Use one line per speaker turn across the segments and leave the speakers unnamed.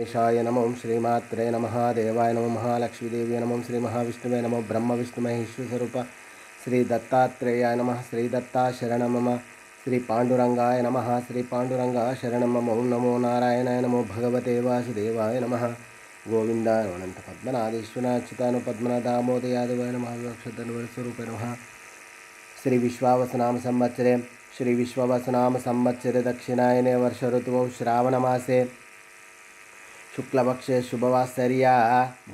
ईशाय नमो श्रीमात्रे नमः देवाय नमो महालक्ष्मीदेव्यै नमो श्री महाविष्णुवे नमो ब्रह्म विष्णु महेश्वर स्वरूप श्री दत्तात्रेयाय नमः श्री दत्ता शरणं मम श्री पांडुरंगाय नमः श्री पांडुरंगा शरणं मम ओं नमो नारायणाय नमो भगवते वासुदेवाय नमः गोविंदाय अनंत पद्मनाभेश्वराच्युताय पद्मनाभ दामोदयादवाय नमः अक्षतन्वस्वरूपे नमः श्री विश्वावसनाम संवत्सरे श्री विश्वावसनाम संवत्सरे दक्षिणायने वर्ष ऋतुौ श्रावणमासे शुक्लपक्षे शुभवासर्या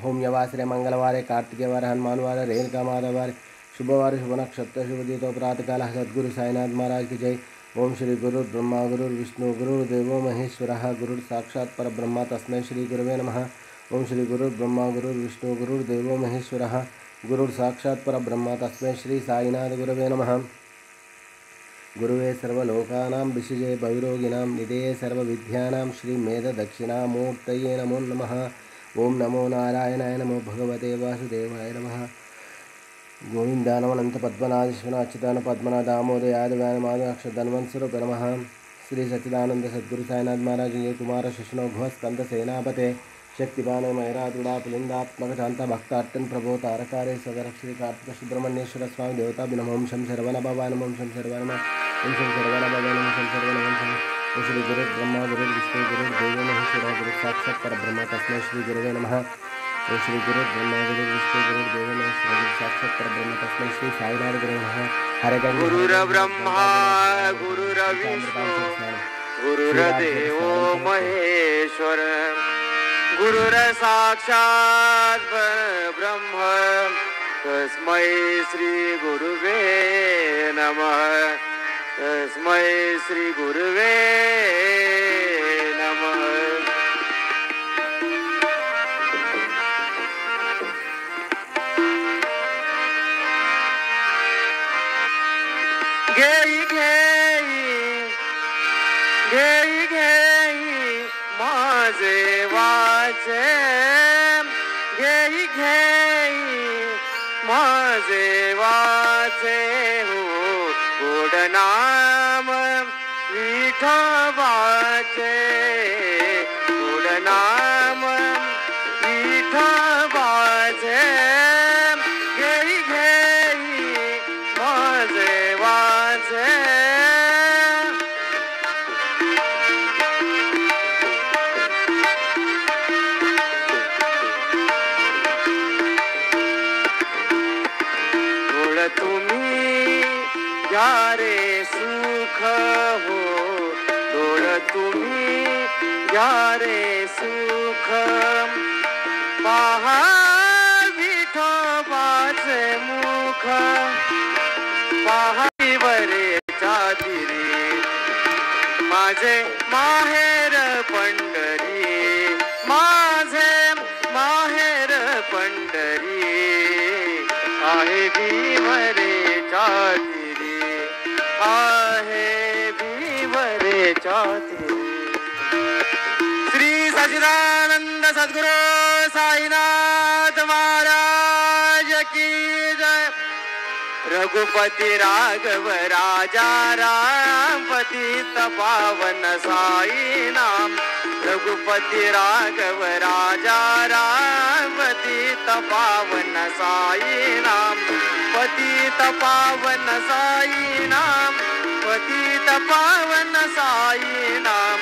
भौम्यवासरे मंगलवारे कार्तिकेवार हनुमानवार रेणुका माधवार शुभवार शुभ नक्षत्र शुभदीतो प्रातःकाल सद्गुरु साईनाथ महाराज की जय। ओम श्री गुरु ब्रह्मा गुरु विष्णु गुरुर्देवो महेश्वरः गुरुर् साक्षात् परब्रह्म तस्मै श्री गुरुवे नमः। ओम श्री गुरु ब्रह्मा गुरु विष्णु गुरुर्देवो महेश्वरः गुरुर् साक्षात् परब्रह्म तस्मै श्री साईनाथ गुरुवे नमः। गुरुवे सर्वलोकानां विषये भैरोगिणां निधये सर्वविद्यानां श्री मेधदक्षिणामूर्तये नमो नमः। ओं नमो नारायणाय नमो भगवते वासुदेवाय नमः। गोविन्दानमनंत पद्मनाभेश्वराच्युताय पद्मनाभ दामोदयादवाय नमः अक्षतन्वस्वरूपे नमः। श्री सच्चिदानंद सद्गुरु साईनाथ महाराज जय कुमार शिष्णो घोस्कंद सेनापते शक्तिपान मैरातुड़ा पुलिंदात्मक शांता भक्तार्तन प्रभो तारकारे सदर श्री कार्तिक सुब्रह्मण्येश्वर स्वामी देवता नमः शम शरवण बाबा नमः शम शरवण ओम शम शरवण बाबा नमः शम शरवण ओम श्री गुरु ब्रह्मा गुरु विष्णु गुरु देवो महेश्वर गुरु साक्षात् परब्रह्म तस्मै श्री गुरुवे नमः। ओम श्री गुरु ब्रह्मा गुरु विष्णु गुरु देवो महेश्वर गुरु साक्षात् परब्रह्म तस्मै श्री साईनाथ गुरुवे नमः। हरे
गुरुर्ब्रह्मा गुरुर्विष्णु गुरुर्देवो महेश्वर गुरुर साक्षात् परब्रह्म तस्मै श्री गुरुवे नमः तस्मै श्री गुरुवे नमः। घेई घेई घेई घेई माझे वाचे घेई घेई माझे वाचे हो गोड नाम विठोबाचे गोड नाम विठोबाचे घेई घेई माझे वाचे। तुम्ही यारे सुख हो डोळ तुम्ही यारे सुख पहा विठोबाचे मुख पहा वरे चादिरी माझे माहेर पंढरी माझे माहेर पंढरी आहे भीमरे चातिरी आहे भीमरे चातिरी। श्री सच्चिदानंद सद्गुरु साईनाथ महाराज की जय। रघुपति राघव राजा राम पतित पावन साई नाम रघुपति राघव राजा राम पतित पावन साई नाम पतित पावन साई नाम पतित पावन साई नाम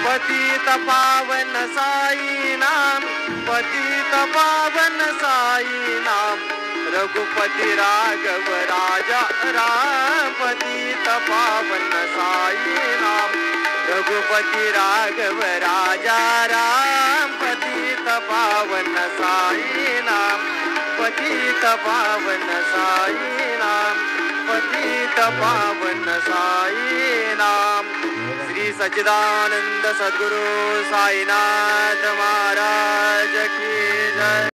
पतित पावन साई नाम पतित पावन साई नाम रघुपति राघव राजा राम पतित पावन साई नाम रघुपति राघव राजा राम पतित पावन साई नाम पतित पावन साई नाम पतित पावन साई नाम। श्री सच्चिदानंद सद्गुरु साईनाथ महाराज की जय।